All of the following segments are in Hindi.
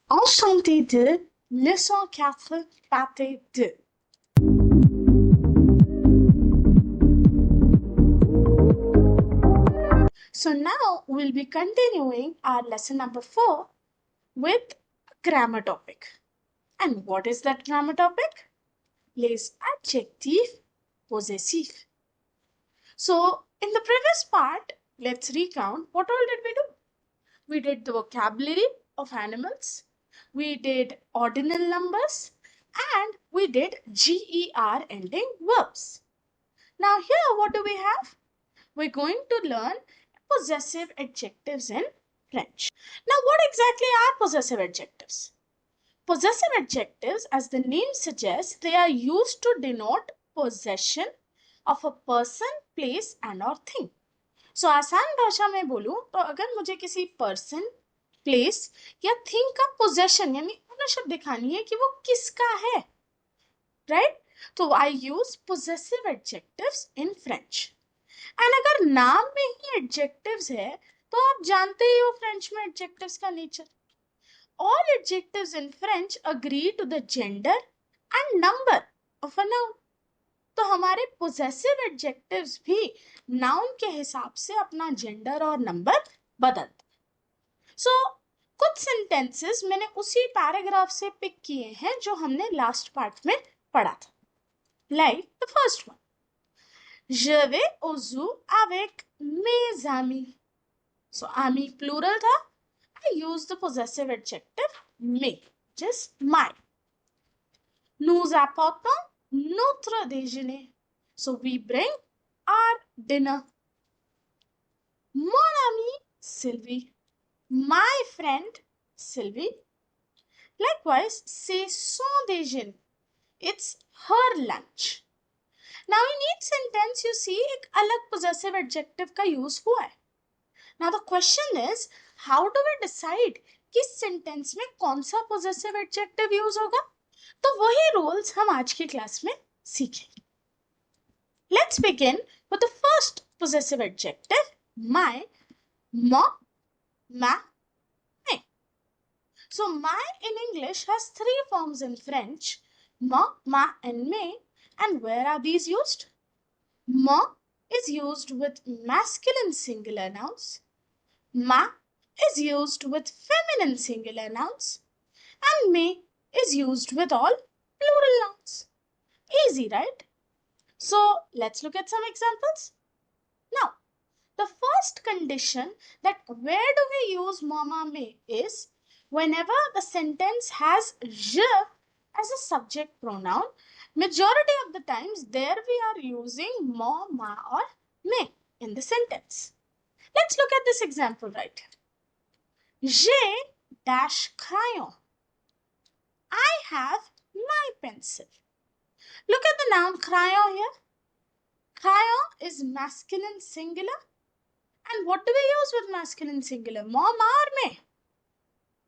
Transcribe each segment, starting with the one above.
Enchanté de, leçon 4, pâté de. So now we'll be continuing our lesson number 4 with grammar topic. And what is that grammar topic? Les adjectifs possessifs. So in the previous part, let's recount what all did we do? We did the vocabulary of animals, we did ordinal numbers, and we did GER ending verbs. Now here what do we have? We're going to learn possessive adjectives in French. Now what exactly are possessive adjectives? Possessive adjectives, as the name suggests, they are used to denote possession of a person, place and or thing. So आसान भाषा में बोलूं तो अगर मुझे किसी पर्सन, प्लेस या थिंग का पोजेशन यानी ओनरशिप दिखानी है कि वो किसका है, राइट? तो I use possessive adjectives in French. And अगर नाम में ही एडजेक्टिव्स है तो आप जानते ही हो फ्रेंच में एडजेक्टिव्स का nature. All adjectives in French agree to the gender and number of a noun. तो हमारे पोजेसिव एडजेक्टिव्स भी नाउन के हिसाब से अपना जेंडर और नंबर बदलते. सो कुछ सेंटेंसेस मैंने उसी पैराग्राफ से पिक किए हैं जो हमने लास्ट पार्ट में पढ़ा था. Like the first one, je vais au zoo avec mes amis. So ami plural था, I use the possessive adjective mes, just my. Nous apportons notre déjeuner. So we bring our dinner. Mon ami Sylvie, my friend Sylvie. Likewise, c'est son déjeuner. It's her lunch. Now in each sentence you see एक अलग possessive adjective का use हुआ है. Now the question is, how do we decide किस sentence में कौन सा possessive adjective use होगा? तो वही rules हम आज की क्लास में सीखेंगे. Let's begin with the first possessive adjective, my, mon, ma, mes. So my in English has three forms in French, mon, ma and mes. And where are these used? Mon is used with masculine singular nouns. Ma is used with feminine singular nouns. And mes is used with all plural nouns. Easy, right? So let's look at some examples. Now, the first condition that where do we use mama me is whenever the sentence has je as a subject pronoun. Majority of the times there we are using mo, ma or me in the sentence. Let's look at this example right here. J'ai dash crayon. I have my pencil. Look at the noun crayon here. Crayon is masculine singular. And what do we use with masculine singular? Mo, ma or me?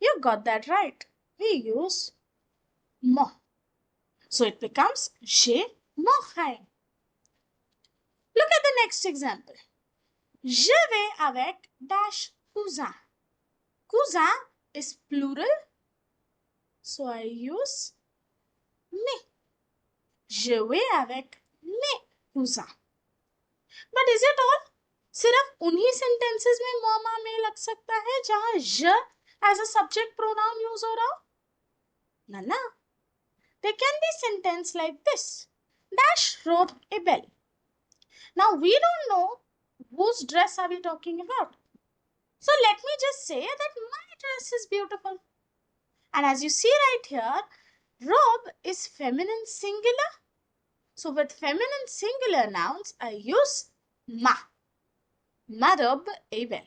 You got that right. We use mo. So it becomes j'ai mon crayon. Look at the next example. Je vais avec dash cousin. Cousin is plural, so I use mes. Je vais avec mes cousins. But is it all? सिर्फ उन्हीं sentences में मोमा में लग सकता है जहां je as a subject pronoun use हो रहा हो? ना ना. There can be sentence like this. Dash rope a bell. Now we don't know whose dress are we talking about. So let me just say that my dress is beautiful. And as you see right here, robe is feminine singular. So with feminine singular nouns, I use ma. Ma robe a bell.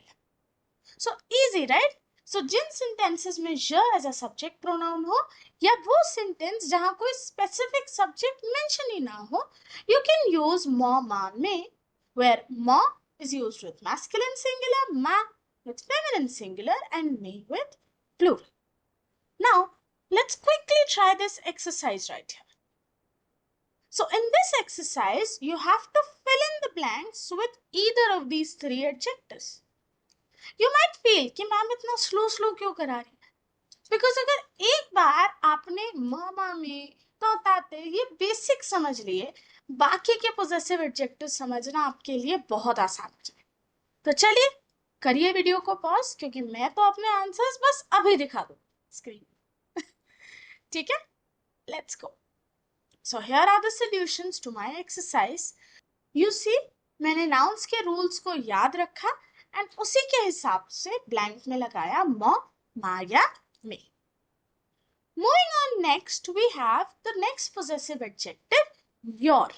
So easy, right? So Jin sentences में je as a subject pronoun हो या वो sentence जहाँ कोई specific subject mention ही ना हो, you can use mo, ma, me, where mo is used with masculine singular, ma with feminine singular and me with plural. Now let's quickly try this exercise right here. So in this exercise, you have to fill in the blanks with either of these three adjectives. You might feel कि मैम इतना स्लो क्यों करा रही है, बिकॉज अगर एक बार आपने मामा में तोताते ये बेसिक समझ लिए, बाकी के पोजेसिव एडजेक्टिव समझना आपके लिए बहुत आसान हो जाए। तो चलिए करिए वीडियो को पॉज, क्योंकि मैं तो अपने आंसर्स बस अभी दिखा दूँ स्क्रीन। ठीक है, let's go. So here are the solutions to my exercise. You see, मैंने नाउन्स के रूल्स को याद रखा एंड उसी के हिसाब से ब्लैंक में लगाया म, मा या मे। Moving on, next we have the next possessive adjective, your.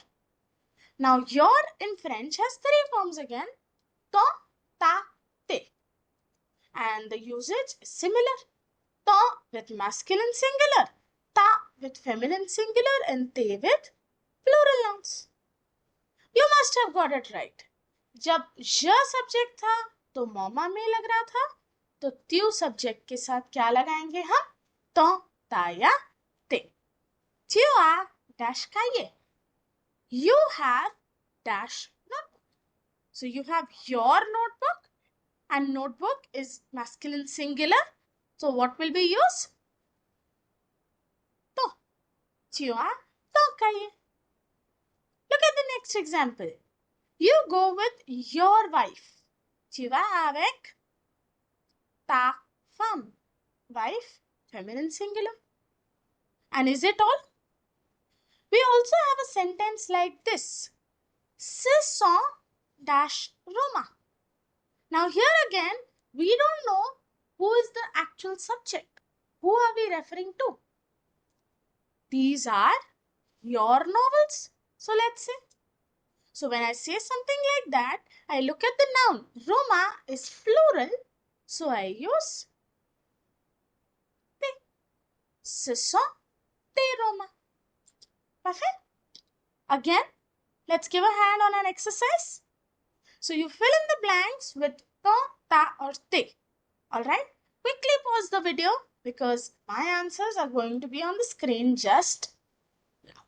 Now your in French has three forms again, ton, ta, te, and the usage is similar. Ton with masculine singular, ta with feminine singular, and te with plural nouns. You must have got it right. जब j सब्जेक्ट था तो मोमा में लग रहा था, तो त्यू सब्जेक्ट के साथ क्या लगाएंगे हम? तो, ता या ते। त्यू आ डैश खाइए। You have dash notebook. So you have your notebook, and notebook is masculine singular. So what will be used? To. त्यू आ तो खाइए। Look at the next example. You go with your wife. Tu vas avec ta femme. Wife, feminine singular. And is it all? We also have a sentence like this. Ce sont dash Roma. Now here again, we don't know who is the actual subject. Who are we referring to? These are your novels. So let's say. So when I say something like that, I look at the noun. Roma is plural, so I use te. Ce sont des Roma. Perfect? Again, let's give a hand on an exercise. So you fill in the blanks with to, ta or te. Alright? Quickly pause the video because my answers are going to be on the screen just now.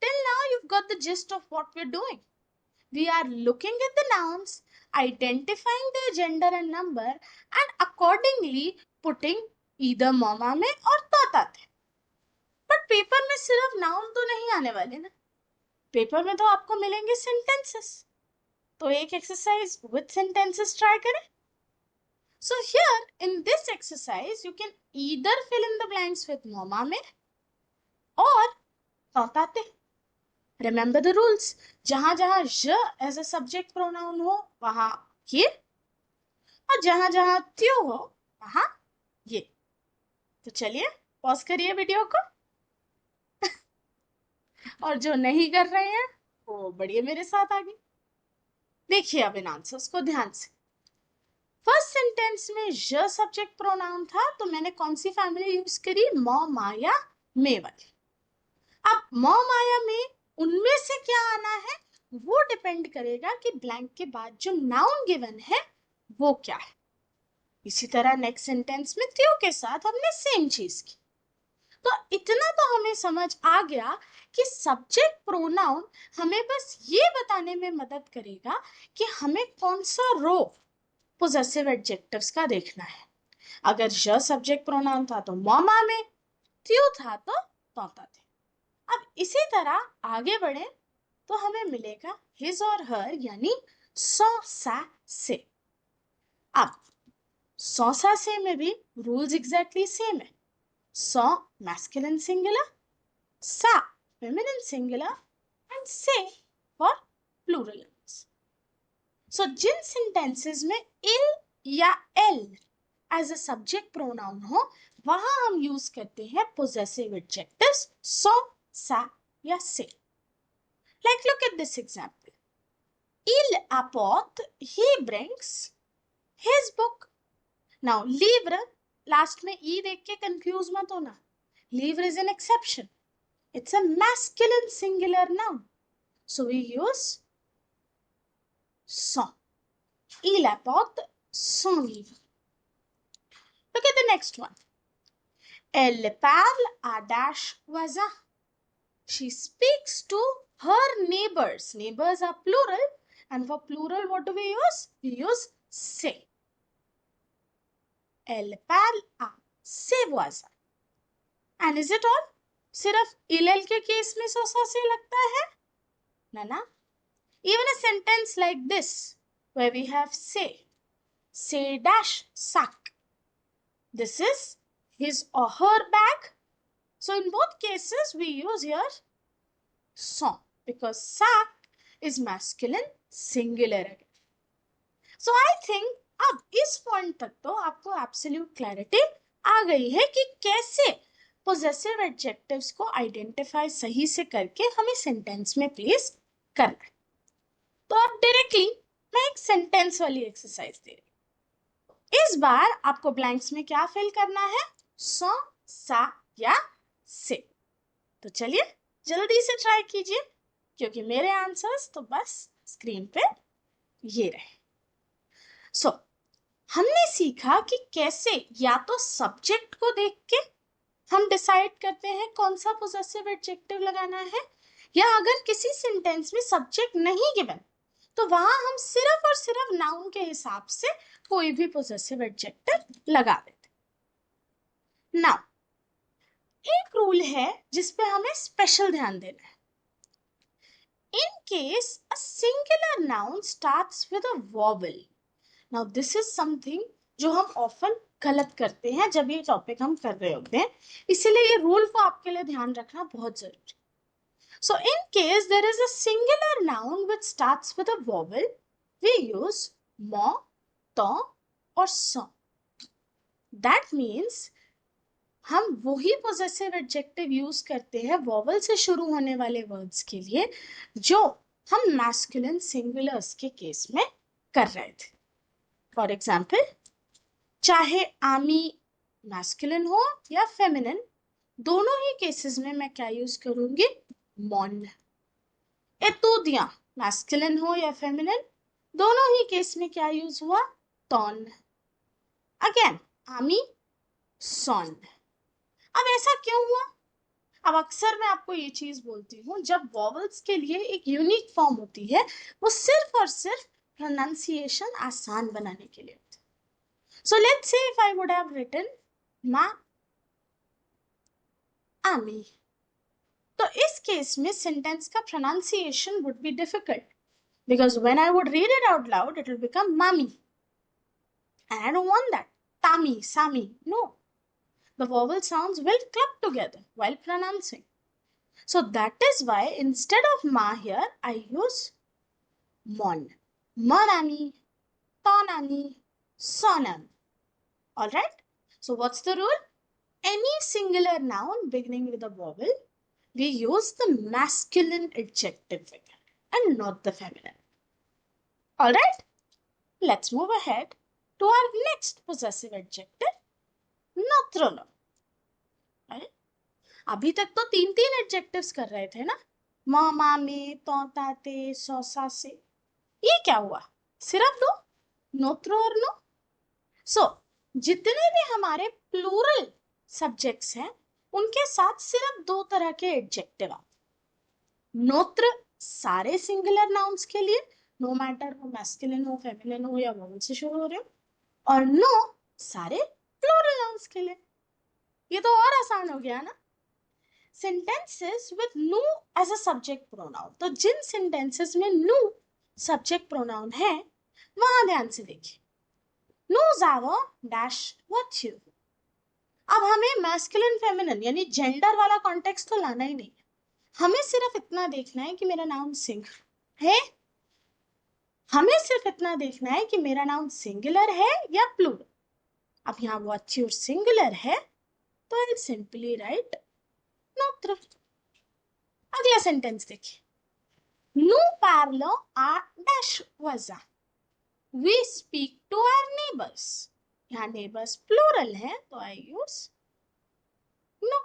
Till now, you've got the gist of what we're doing. We are looking at the nouns, identifying their gender and number, and accordingly putting either mama में और तोता थे। बट पेपर में सिर्फ नाउन तो नहीं आने वाले ना, पेपर में तो आपको मिलेंगे सेंटेंसेस। तो एक एक्सरसाइज विद सेंटेंसेस ट्राई करें। So here in this exercise, you can either fill in the blanks with mama में or तोता थे। Remember the rules. जहां जहां j as a subject pronoun हो वहां ये, और जहां जहां त्यो हो वहां ये। तो चलिए पॉज करिए वीडियो को। और जो नहीं कर रहे हैं वो बढ़िए मेरे साथ आगे देखिए अब इन आंसर्स को ध्यान से। फर्स्ट सेंटेंस में j सब्जेक्ट प्रोनाउन था, तो मैंने कौन सी फैमिली यूज करी? मौ, माया, मे वाली। अब मौ, माया, मे उनमें से क्या आना है वो डिपेंड करेगा कि ब्लैंक के बाद जो नाउन गिवन है वो क्या है। इसी तरह नेक्स्ट सेंटेंस में त्यो के साथ हमने सेम चीज की। तो इतना तो हमें समझ आ गया कि सब्जेक्ट प्रोनाउन हमें बस ये बताने में मदद करेगा कि हमें कौन सा रो पोजेसिव एडजेक्टिव्स का देखना है। अगर ज सब्जेक्ट प्रोनाउन था तो मॉमा में, त्यू था तो तोता थे। अब इसी तरह आगे बढ़े तो हमें मिलेगा हिज और हर, यानी सौ, सा, से। अब सौ, सा, से में भी रूल्स एग्जैक्टली सेम है। सौ मैस्कुलिन सिंगुलर, सा फेमिनिन सिंगुलर एंड से फॉर प्लूरल। सो जिन सेंटेंसेस में इल या एल एज अ सब्जेक्ट प्रोनाउन हो वहां हम यूज करते हैं पोजेसिव एडजेक्टिव्स सो, सा या से। Like look at this example. Il apporte, he brings his book. Now livre, last में e देख के confuse मत होना. Livre is an exception. It's a masculine singular noun. So we use son. Il apporte son livre. Look at the next one. Elle parle à dash voisin. She speaks to her neighbors. Neighbors are plural, and for plural what do we use? We use se. Elle parle à से voisin. And is it all? सिर्फ इल के केस में सो से लगता है ना. Even a sentence like this where we have say dash sack. This is his or her bag. So in both cases we use here son because sack is masculine singular. So I think अब इस पॉइंट तक तो आपको एब्सोल्यूट क्लैरिटी आ गई है कि कैसे पोजेसिव एडजेक्टिव्स को आइडेंटिफाई सही से करके हमें सेंटेंस में प्लेस करना है. तो अब डायरेक्टली मैं एक सेंटेंस वाली एक्सरसाइज दे रही हूं. इस बार आपको ब्लैंक्स में क्या फिल करना है, सो सा या से. तो चलिए जल्दी से ट्राई कीजिए क्योंकि मेरे आंसर्स तो बस स्क्रीन पे ये रहे. सो हमने सीखा कि कैसे या तो सब्जेक्ट को देख के हम डिसाइड करते हैं कौन सा पोजेसिव एडजेक्टिव लगाना है, या अगर किसी सेंटेंस में सब्जेक्ट नहीं गिवन तो वहां हम सिर्फ और सिर्फ नाउन के हिसाब से कोई भी पोजेसिव एडजेक्टिव लगा देते. नाउ एक रूल है जिसपे हमें स्पेशल ध्यान देना है. In case a singular noun starts with a vowel. Now this is something जो हम ऑफन गलत करते हैं जब ये टॉपिक हम कर रहे होते हैं, इसीलिए ये रूल को आपके लिए ध्यान रखना बहुत जरूरी. So in case there is a singular noun which starts with a vowel, we use mo, to or so. That means हम वही possessive adjective यूज करते हैं vowel से शुरू होने वाले वर्ड्स के लिए जो हम masculine singulars के केस में कर रहे थे. फॉर एग्जाम्पल, चाहे आमी मैस्कुलिन हो या फेमिनिन, दोनों ही केसेस में मैं क्या यूज करूंगी, मॉन. एतोदिया मैस्कुलिन हो या फेमिनिन, दोनों ही केस में क्या यूज हुआ, टॉन. अगेन आमी, सॉन. अब ऐसा क्यों हुआ? अब अक्सर मैं आपको ये चीज बोलती हूँ, जब वॉवल्स के लिए एक यूनिक फॉर्म होती है वो सिर्फ और सिर्फ प्रोनाउंसिएशन आसान बनाने के लिए होती है. So let's say if I would have written मा आमी, तो इस केस में सेंटेंस का pronunciation would be difficult because when I would read it out loud it will become mami, and I don't want that. Tami, sami, no, the vowel sounds will club together while pronouncing. So that is why instead of ma here I use mon. Monami, tonami, sonami. All right, so what's the rule? Any singular noun beginning with a vowel, we use the masculine adjective figure and not the feminine. All right, let's move ahead to our next possessive adjective, notrolo. right? अभी तक तो तीन तीन एडजेक्टिव्स कर रहे थे ना, म, मा, में, तो, ताते, सौ, सा, से. ये क्या हुआ, सिर्फ दो, नोत्रो और नो. सो जितने भी हमारे प्लूरल सब्जेक्ट्स हैं उनके साथ सिर्फ दो तरह के एडजेक्टिव आते. नोत्र सारे सिंगुलर नाउन्स के लिए, नो मैटर वो मैस्कुलिन हो, फेमिनिन हो या वोवल से शुरू हो रहे हो, और नो सारे प्लूरल नाउन्स के लिए. ये तो और आसान हो गया ना. सेंटेंसेस विद नु एज अ सब्जेक्ट प्रोनाउन, तो जिन सेंटेंसेस में नु सब्जेक्ट प्रोनाउन है वहां ध्यान से देखिए. नु जावो डैश व्हाट यू. अब हमें मैस्कुलिन फेमिनिन यानी जेंडर वाला कॉन्टेक्स्ट तो लाना ही नहीं है, हमें सिर्फ इतना देखना है कि मेरा नाम सिंह है, हमें सिर्फ इतना देखना है कि मेरा नाउन सिंगुलर है या प्लूरल. अब यहाँ व्हाट यू सिंगुलर है तो आई सिंपली राइट नोत्र. अगला सेंटेंस देखिए, नु पार्लो आ डैश वजा, we speak to our neighbours. यहाँ नेबर्स प्लूरल है तो आई यूज नो.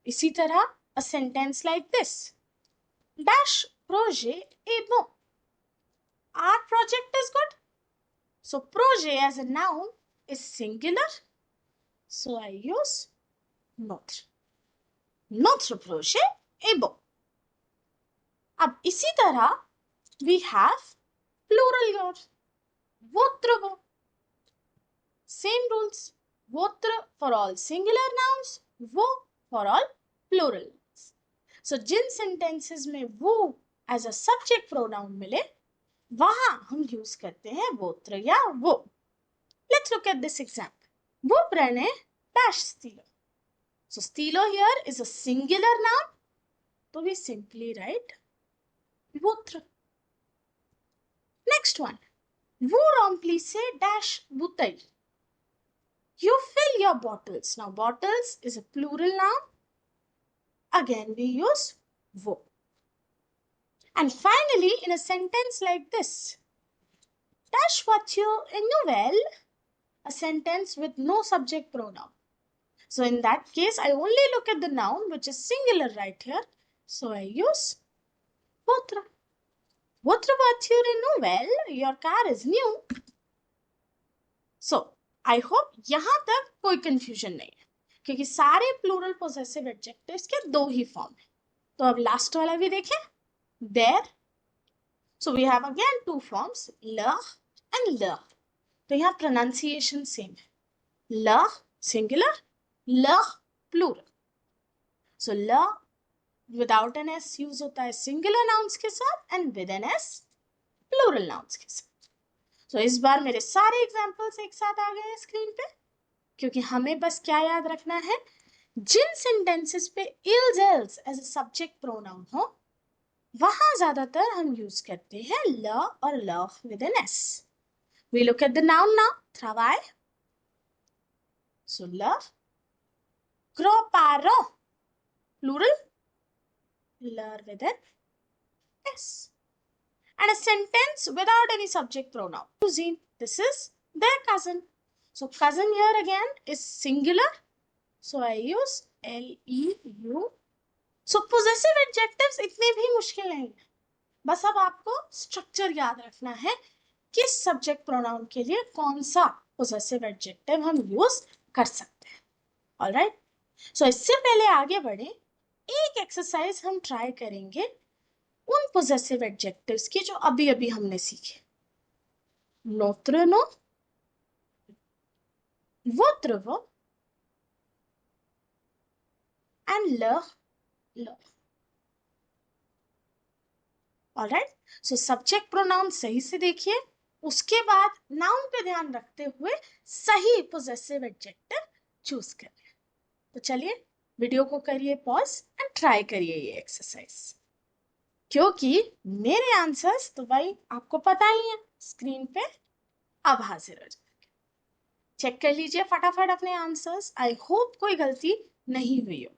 इसी तरह a sentence like this, dash प्रोजे ए बो, our project is good. So projet as a noun is singular, so I use notre. Notre projet est beau. अब इसी तरह we have plural your, votre beau. Same rules. वोत्र फॉर ऑल सिंगुलर नाउन्स, वो for all plural nouns. So जिन सेंटेंसेस में वो एज अ सब्जेक्ट प्रोनाउन मिले वहां हम यूज करते हैं वोत्र या वो। Let's look at this example. वो Pranay dash Stilo. So Stilo here is a singular noun, so we simply write Vutra. Next one. Wo remplisse dash butai. You fill your bottles. Now bottles is a plural noun. Again we use wo. And finally in a sentence like this. Dash voiture une nouvelle. A sentence with no subject pronoun. So in that case, I only look at the noun which is singular right here. So I use votre. Votre voiture est nouvelle. Your car is new. So I hope यहाँ तक कोई confusion नहीं है, क्योंकि सारे plural possessive adjectives के दो ही form है। तो अब last वाला भी देखें, there. So we have again two forms, leur and leur. तो यहाँ pronunciation same है, leur singular, leur plural. So leur without N S use होता है सिंगुलर नाउन्स के साथ and with N S plural nouns के साथ। तो इस बार मेरे सारे एग्जांपल्स एक साथ आ गए हैं स्क्रीन पे, क्योंकि हमें बस क्या याद रखना है, जिन सेंटेंसेस पे इल्स एल्स एज अ सब्जेक्ट प्रोनाउन हो वहां ज्यादातर हम यूज करते हैं ल और ल with N S. We look at the noun now, travail. So love, gros parents, plural, leur with an s. And a sentence without any subject pronoun. Cousine, this is their cousin. So cousin here again is singular. So I use L-E-U. So possessive adjectives इतने भी मुश्किल नहीं है, बस अब आपको स्ट्रक्चर याद रखना है किस सब्जेक्ट प्रोनाउन के लिए कौन सा possessive adjective हम यूज कर सकते हैं। ऑलराइट, सो इससे पहले आगे बढ़े, एक एक्सरसाइज हम ट्राई करेंगे उन possessive adjectives की जो अभी अभी हमने सीखे। notre no, votre vo and leur. Alright, so subject pronoun सही से देखिए, उसके बाद नाउन पे ध्यान रखते हुए सही possessive adjective चूज करिए। तो चलिए वीडियो को करिए पॉज एंड ट्राई करिए ये एक्सरसाइज, क्योंकि मेरे आंसर्स तो भाई आपको पता ही है स्क्रीन पे अब हाजिर हो जाएंगे। चेक कर लीजिए फटाफट अपने आंसर्स, आई होप कोई गलती नहीं हुई हो,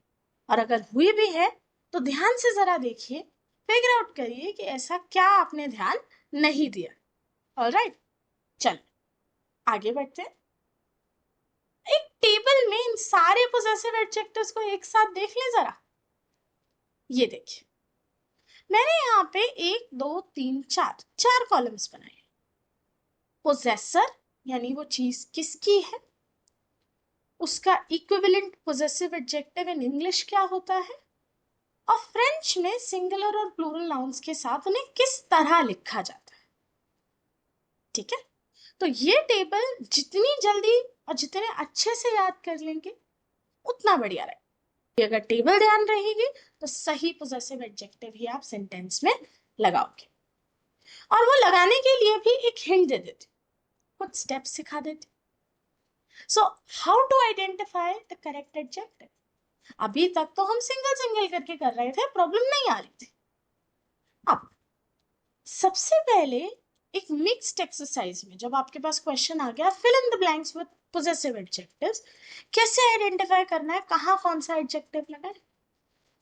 और अगर हुई भी है तो ध्यान से जरा देखिए, फिगर आउट करिए कि ऐसा क्या आपने ध्यान नहीं दिया। ऑलराइट, चल आगे बढ़ते हैं। एक टेबल में इन सारे पोजेसिव एडजेक्टिव्स को एक साथ देख ले जरा। ये देखिए, मैंने यहाँ पे 1 2 3 4 कॉलम्स बनाए। पोजेसर यानी वो चीज किसकी है, उसका equivalent possessive adjective in English क्या होता है, और फ्रेंच में सिंगुलर और प्लूरल नाउन्स के साथ उन्हें किस तरह लिखा जाता है। ठीक है, तो ये टेबल जितनी जल्दी और जितने अच्छे से याद कर लेंगे उतना बढ़िया रहेगा। अगर टेबल ध्यान रहेगी तो सही पोजेसिव एडजेक्टिव ही आप सेंटेंस में लगाओगे, और वो लगाने के लिए भी एक हिंट दे देते, कुछ स्टेप्स सिखा देते। So how to identify the correct adjective. अभी तक तो हम सिंगल सिंगल करके कर रहे थे, प्रॉब्लम नहीं आ रही थी। अब सबसे पहले एक मिक्स्ड एक्सरसाइज में जब आपके पास क्वेश्चन आ गया fill in the blanks with possessive adjectives, कैसे आइडेंटिफाई करना है कहाँ कौन सा एडजेक्टिव लगाए।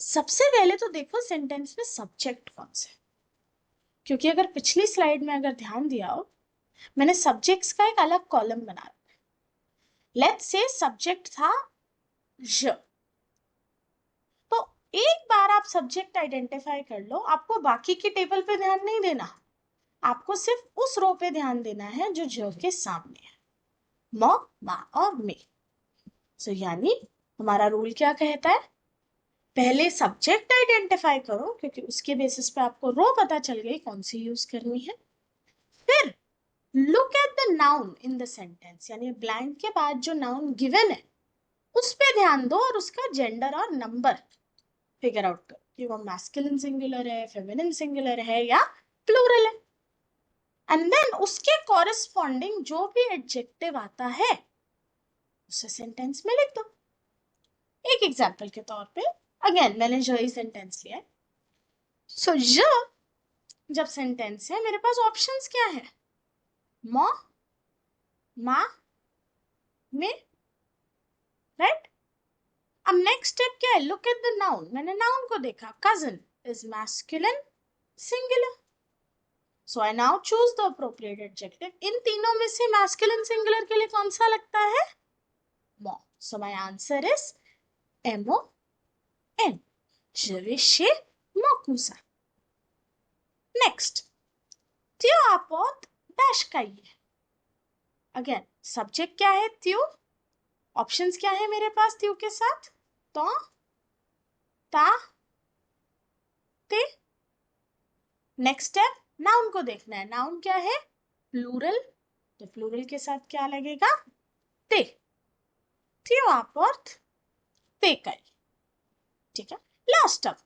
सबसे पहले तो देखो सेंटेंस में सब्जेक्ट कौन सा है, क्योंकि अगर पिछली स्लाइड में अगर ध्यान दिया हो मैंने सब्जेक्ट्स का एक अलग कॉलम बना रखा है। लेट्स से सब्जेक्ट था ज, तो एक बार आप सब्जेक्ट आइडेंटिफाई कर लो, आपको बाकी की टेबल पे ध्यान नहीं देना, आपको सिर्फ उस रो पे ध्यान देना है जो ज के सामने है, म, मा और मे। सो यानी हमारा रूल क्या कहता है, पहले सब्जेक्ट आइडेंटिफाई करो, क्योंकि उसके बेसिस पे आपको रो पता चल गई कौन सी यूज करनी है, फिर look at the noun in the sentence, यानी ब्लैंक के बाद जो नाउन गिवन है उस पे ध्यान दो और उसका जेंडर और नंबर फिगर आउट करो कि वो मैस्कुलिन सिंगुलर है, फेमिनिन सिंगुलर है या प्लूरल है। एंड देन उसके कॉरेस्पॉन्डिंग जो भी एडजेक्टिव आता है उसे सेंटेंस में लिख दो। एक एग्जांपल के तौर पे अगेन मैंने जो ही सेंटेंस लिया है, सो जब सेंटेंस है मेरे पास ऑप्शंस क्या है, मो, मा, में, राइट। अब नेक्स्ट स्टेप क्या है, लुक एट द नाउन, मैंने नाउन को देखा, cousin is masculine singular, so I now choose the appropriate adjective. इन तीनों में से मैस्कुलिन सिंगुलर के लिए कौन सा लगता है, मो, so my answer is MON, je vais chez mon cousin। Next, त्यो आपौत डैश का ये, अगेन सब्जेक्ट क्या है, त्यो, ऑप्शंस क्या है मेरे पास त्यो के साथ, तो, ता, ते। नेक्स्ट स्टेप, नाउन को देखना है, नाउन क्या है, प्लूरल, तो प्लूरल के साथ क्या लगेगा, ते, त्यो आपौत ते कई, ठीक है। लास्ट अब,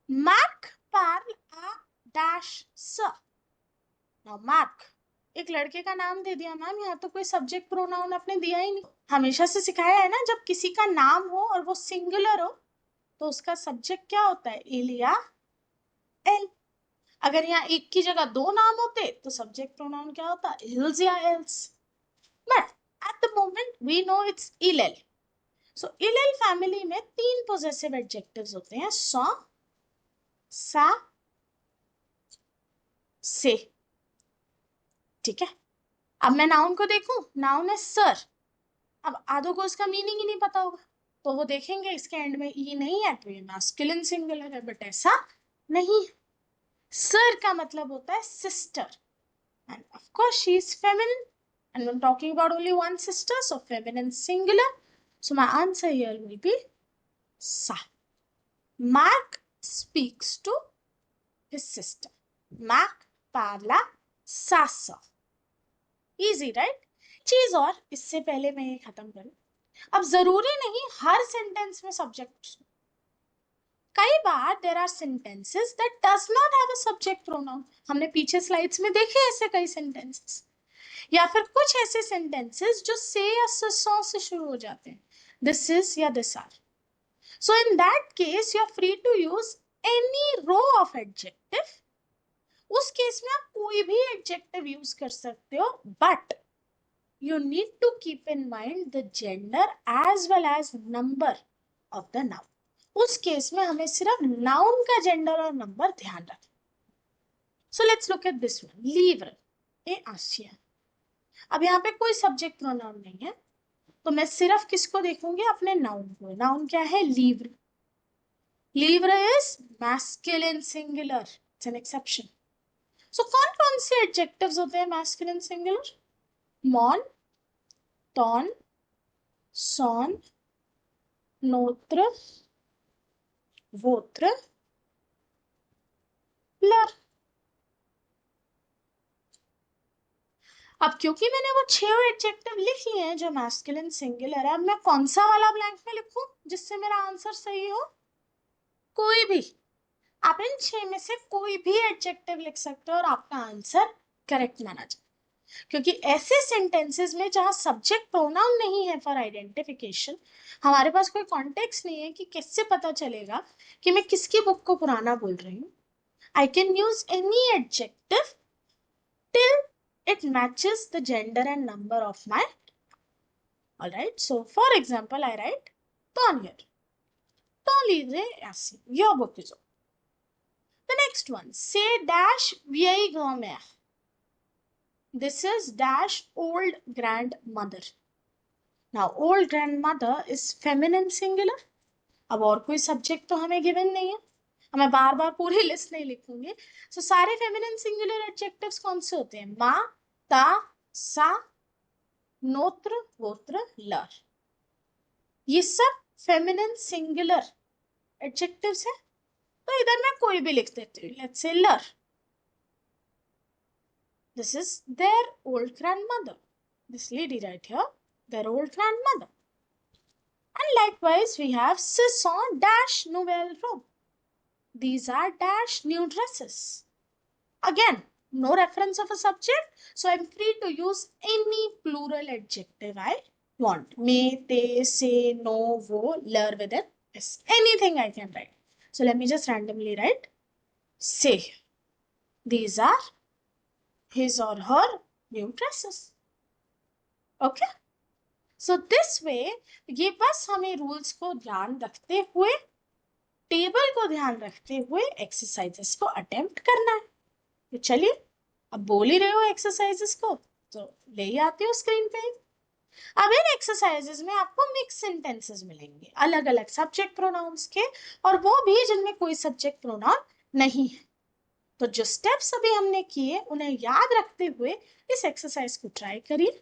मैक पार्ल आ डैश स। नाउ मैक एक लड़के का नाम दे दिया मैम, यहाँ तो कोई सब्जेक्ट प्रोनाउन आपने दिया ही नहीं। हमेशा से सिखाया है ना, जब किसी का नाम हो और वो सिंगुलर हो तो उसका सब्जेक्ट क्या होता है, इल या एल। अगर यहाँ एक की जगह दो नाम होते तो सब्जेक्ट प्रोनाउन क्या होता, इल्स या एल्स। But at the moment we know it's इल एल। सो इल एल फैमिली में तीन पोजेसिव एडजेक्टिव्स होते हैं, सो, सा, से, ठीक है। अब मैं नाउन को देखूं, नाउन है सर। अब आधो को उसका मीनिंग ही नहीं पता होगा तो वो देखेंगे इसके एंड में ई नहीं है तो ये मैस्कुलिन सिंगुलर है, बट ऐसा नहीं। सर का मतलब होता है sister, end of course she is feminine, and I'm talking about only one sister, so feminine singular, so my answer here will be sa। Mark speaks to his sister, Mark parla sa sa। easy right। चीज और इससे पहले मैं ये खत्म करूं, अब जरूरी नहीं हर सेंटेंस में सब्जेक्ट, कई बार there are sentences that does not have a subject pronoun. हमने पीछे स्लाइड्स में देखे ऐसे कई सेंटेंसेस, या फिर कुछ ऐसे सेंटेंसेस जो से या सो से शुरू हो जाते हैं, दिस इज या this are. So in that case you are free to use any row of adjective. उस केस में आप कोई भी एडजेक्टिव यूज कर सकते हो, but you need to keep in mind the gender as well as number of the noun। उस केस में हमें सिर्फ नाउन का जेंडर और नंबर ध्यान रखना। So let's look at this one, लीवर ए आसिया। अब यहाँ पे कोई सब्जेक्ट प्रोनाउन नहीं है तो मैं सिर्फ किसको देखूंगी, अपने नाउन को। नाउन क्या है, लीवर। लीवर is masculine singular, it's an exception. So कौन कौन से एडजेक्टिव्स होते हैं मैस्कुलिन सिंगुलर, मॉन, टॉन, सॉन, नोत्र, वोत्र, लर। अब क्योंकि मैंने वो 6 एडजेक्टिव लिख लिए हैं जो मैस्कुलिन सिंगुलर है, अब मैं कौन सा वाला ब्लैंक में लिखूं जिससे मेरा आंसर सही हो, कोई भी। आप इन 6 में से कोई भी एडजेक्टिव लिख सकते हो और आपका आंसर करेक्ट माना जाए, क्योंकि ऐसे सेंटेंसेस में जहां सब्जेक्ट प्रोनाउन नहीं है फॉर आइडेंटिफिकेशन, हमारे पास कोई कॉन्टेक्स्ट नहीं है कि किससे पता चलेगा कि मैं किसकी बुक को पुराना बोल रही हूँ। I can use any adjective till it matches the gender and number of my, alright। So for example I write ton here, ton लीजिए ऐसे, your book is open। The next one, say dash vieille grand-mère, this is dash old grandmother। now old grandmother is feminine singular। अब और कोई सब्जेक्ट तो हमें गिवन नहीं है, मैं बार बार पूरी लिस्ट नहीं लिखूंगी। सो सारे फेमिनिन सिंगुलर एडजेक्टिव्स कौन से होते हैं, मा, ता, सा, नोत्र, वोत्र, लर, ये सब फेमिनिन सिंगुलर एडजेक्टिव्स है। तो इधर मैं कोई भी लिख देती हूँ, लेट्स से लर। This is their old grandmother. This lady right here, their old grandmother. And likewise, we have ce sont dash nouvelles robes. These are dash new dresses. Again, no reference of a subject, so I'm free to use any plural adjective I want. Me, te, se, no, wo, ler with it. Yes, anything I can write. So let me just randomly write say. These are his or her new dresses. Okay? So this way, ये बस हमें रूल्स को ध्यान रखते हुए, टेबल को ध्यान रखते हुए एक्सरसाइजेस को अटेम्प्ट करना है. तो चलिए, अब बोल ही रहे हो एक्सरसाइजेस को, तो ले ही आती हो स्क्रीन पे. अब इन एक्सरसाइजेस में आपको मिक्स सेंटेंसेस मिलेंगे, अलग अलग सब्जेक्ट प्रोनाउंस के, और वो भी जिनमें कोई सब्जेक्ट प्रोनाउन नहीं है. तो जो स्टेप्स अभी हमने किए उन्हें याद रखते हुए इस एक्सरसाइज को ट्राई करिए,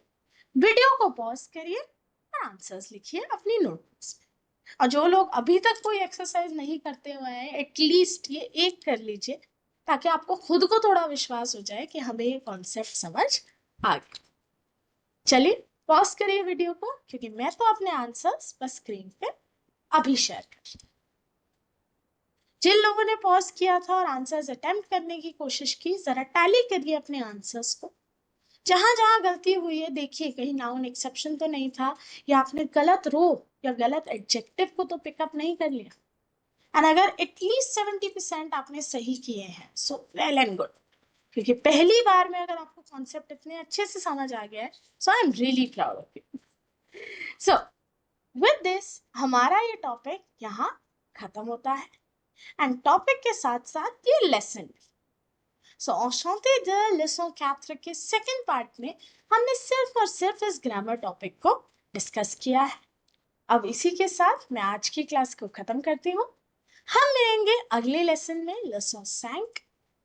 वीडियो को पॉज करिए और आंसर्स लिखिए अपनी नोटबुक्स में. और जो लोग अभी तक कोई एक्सरसाइज नहीं करते हुए हैं, एटलीस्ट ये एक कर लीजिए, ताकि आपको खुद को थोड़ा विश्वास हो जाए कि हमें ये कॉन्सेप्ट समझ आ गया. चलिए पॉज करिए वीडियो को, क्योंकि मैं तो अपने आंसर्स बस स्क्रीन पे अभी शेयर कर. जिन लोगों ने पॉज किया था और आंसर्स अटेम्प्ट करने की कोशिश की, जरा टैली करिए अपने आंसर्स को. जहां जहां गलती हुई है देखिए, कहीं नाउन एक्सेप्शन तो नहीं था, या आपने गलत रो या गलत एडजेक्टिव को तो पिकअप नहीं कर लिया. एंड अगर एटलीस्ट 70% आपने सही किए हैं, सो वेल एंड गुड, क्योंकि पहली बार में अगर आपको कॉन्सेप्ट इतने अच्छे से समझ आ गया है, so I am really proud of you. So with this हमारा ये टॉपिक यहाँ खत्म होता है, एंड टॉपिक के साथ साथ ये लेसन. सो enchanté de leçon 4 के सेकेंड पार्ट में हमने सिर्फ और सिर्फ इस ग्रामर टॉपिक को डिस्कस किया है. अब इसी के साथ मैं आज की क्लास को खत्म करती हूँ. हम मिलेंगे अगले लेसन में, लेसन 5.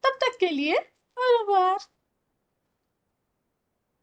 तब तक के लिए au revoir.